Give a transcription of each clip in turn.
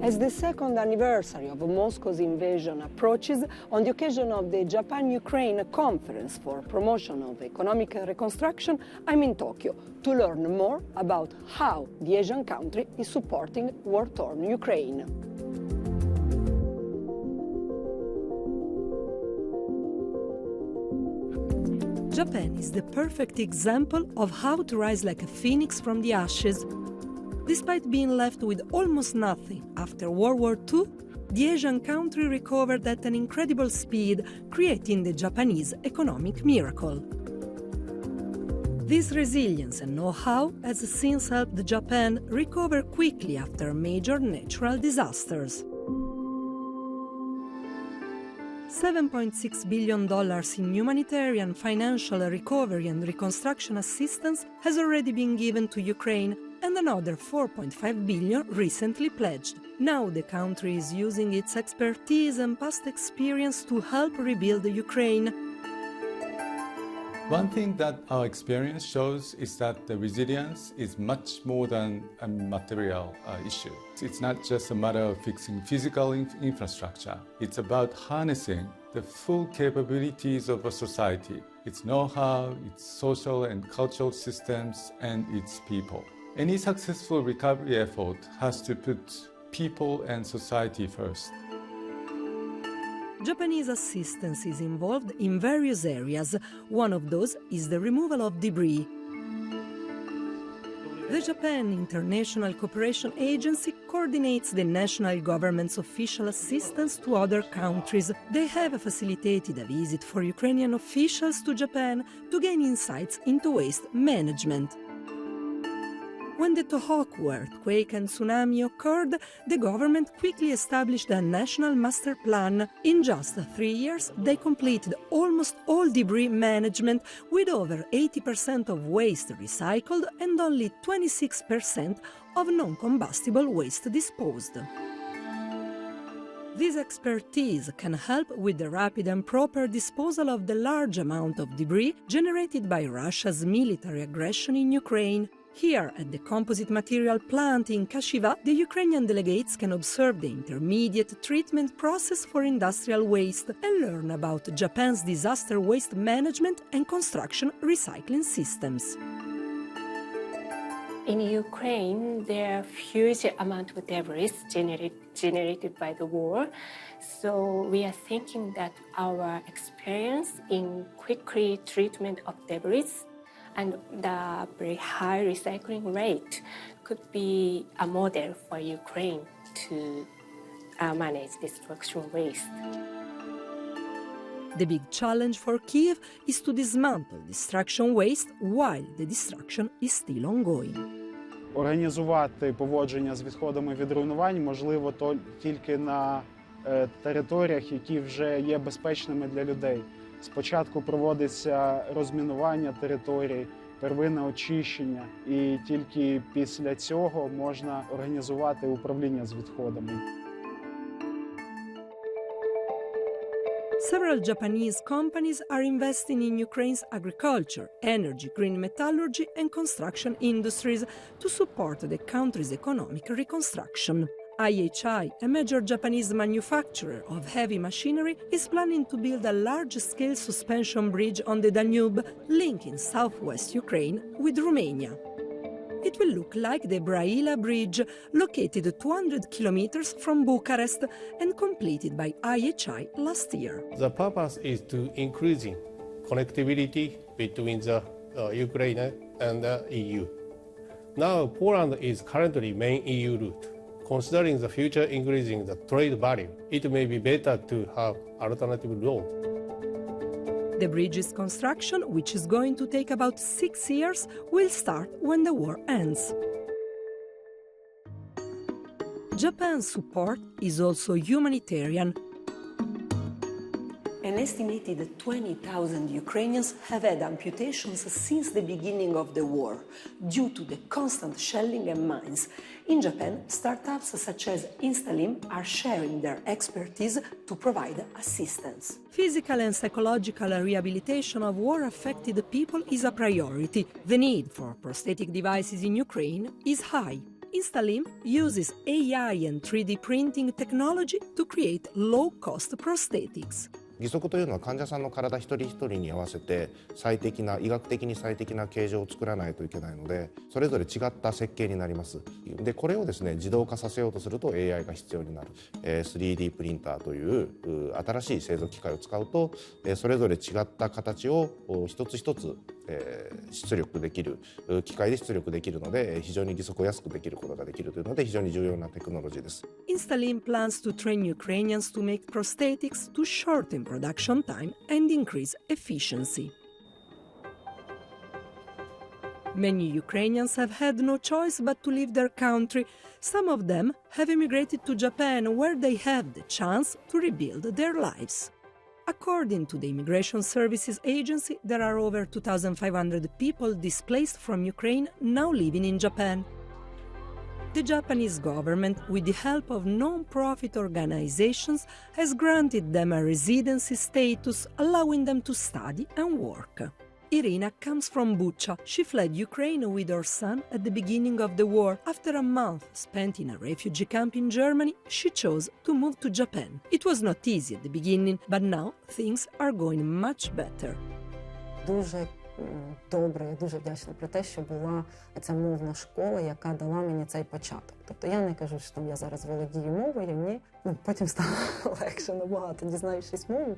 As the second anniversary of Moscow's invasion approaches, on the occasion of the Japan-Ukraine Conference for Promotion of Economic Reconstruction, I'm in Tokyo to learn more about how the Asian country is supporting war-torn Ukraine. Japan is the perfect example of how to rise like a phoenix from the ashes. Despite being left with almost nothing after World War II, the Asian country recovered at an incredible speed, creating the Japanese economic miracle. This resilience and know-how has since helped Japan recover quickly after major natural disasters. $7.6 billion in humanitarian, financial, recovery and reconstruction assistance has already been given to Ukraine, and another $4.5 billion recently pledged. Now the country is using its expertise and past experience to help rebuild Ukraine. One thing that our experience shows is that the resilience is much more than a material issue. It's not just a matter of fixing physical infrastructure. It's about harnessing the full capabilities of a society, its know-how, its social and cultural systems, and its people. Any successful recovery effort has to put people and society first. Japanese assistance is involved in various areas. One of those is the removal of debris. The Japan International Cooperation Agency coordinates the national government's official assistance to other countries. They have facilitated a visit for Ukrainian officials to Japan to gain insights into waste management. When the Tohoku earthquake and tsunami occurred, the government quickly established a national master plan. In just 3 years, they completed almost all debris management, with over 80% of waste recycled and only 26% of non-combustible waste disposed. This expertise can help with the rapid and proper disposal of the large amount of debris generated by Russia's military aggression in Ukraine. Here, at the composite material plant in Kashiva, the Ukrainian delegates can observe the intermediate treatment process for industrial waste and learn about Japan's disaster waste management and construction recycling systems. In Ukraine, there are huge amount of debris generated by the war. So we are thinking that our experience in quickly treatment of debris and the very high recycling rate could be a model for Ukraine to manage destruction waste. The big challenge for Kyiv is to dismantle destruction waste while the destruction is still ongoing. Організувати поводження з відходами від руйнувань можливо тільки на територіях, які вже є безпечними для людей. Спочатку проводиться розмінування територій, первинне очищення, і тільки після цього можна організувати управління з відходами. Several Japanese companies are investing in Ukraine's agriculture, energy, green metallurgy and construction industries to support the country's economic reconstruction. IHI, a major Japanese manufacturer of heavy machinery, is planning to build a large-scale suspension bridge on the Danube, linking southwest Ukraine with Romania. It will look like the Braila Bridge, located 200 kilometers from Bucharest and completed by IHI last year. The purpose is to increasing connectivity between the Ukraine and the EU. Now, Poland is currently main EU route. Considering the future increasing the trade value, it may be better to have alternative road. The bridge's construction, which is going to take about 6 years, will start when the war ends. Japan's support is also humanitarian. An estimated 20,000 Ukrainians have had amputations since the beginning of the war due to the constant shelling and mines. In Japan, startups such as Instalim are sharing their expertise to provide assistance. Physical and psychological rehabilitation of war-affected people is a priority. The need for prosthetic devices in Ukraine is high. Instalim uses AI and 3D printing technology to create low-cost prosthetics. 義足というのは患者さんの体一人一人に合わせて医学的に最適な形状を作らないといけないので、それぞれ違った設計になります。でこれをですね自動化させようとすると AI が必要になる。3D プリンターという新しい製造機械を使うとそれぞれ違った形を一つ一つ出力できる機械で出力できるので、非常に義足を安くできることができるというので非常に重要なテクノロジーです。Instalim plans to train Ukrainians to make prosthetics to shorten production time and increase efficiency. Many Ukrainians have had no choice but to leave their country. Some of them have emigrated to Japan, where they have the chance to rebuild their lives. According to the Immigration Services Agency, there are over 2,500 people displaced from Ukraine now living in Japan. The Japanese government, with the help of non-profit organizations, has granted them a residency status, allowing them to study and work. Irina comes from Bucha. She fled Ukraine with her son at the beginning of the war. After a month spent in a refugee camp in Germany, she chose to move to Japan. It was not easy at the beginning, but now things are going much better. Дуже добре, я дуже вдячна про те, що була ця мовна школа, яка дала мені цей початок. Тобто я не кажу, що я зараз володію мовою, ні. Потім стало легше набагато, дізнаючись мову.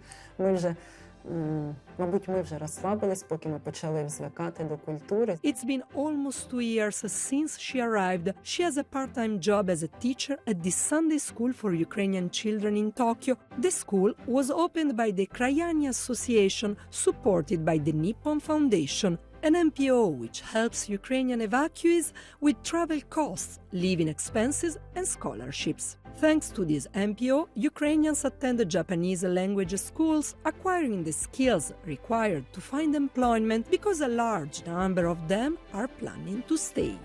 Мабуть, ми вже розслабились, поки ми почали звикати до культури. It's been almost 2 years since she arrived. She has a part-time job as a teacher at the Sunday school for Ukrainian children in Tokyo. The school was opened by the Krayani Association, supported by the Nippon Foundation, an NPO which helps Ukrainian evacuees with travel costs, living expenses and scholarships. Thanks to this NPO, Ukrainians attend Japanese language schools, acquiring the skills required to find employment because a large number of them are planning to stay.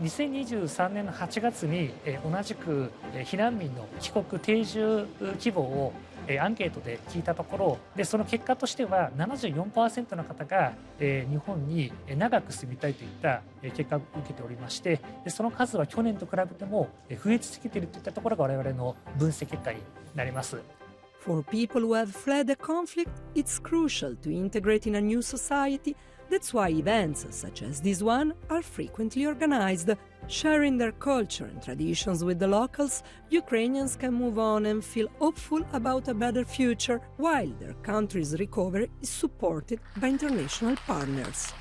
2023年の8月に同じく避難民の帰国定住希望をアンケートで聞いたところで、その結果としては 74% の方が日本に長く住みたいといった結果を受けておりまして、その数は去年と比べても増え続けているといったところが我々の分析結果になります。For people who have fled a conflict, it's crucial to integrate in a new society. That's why events such as this one are frequently organized. Sharing their culture and traditions with the locals, Ukrainians can move on and feel hopeful about a better future, while their country's recovery is supported by international partners.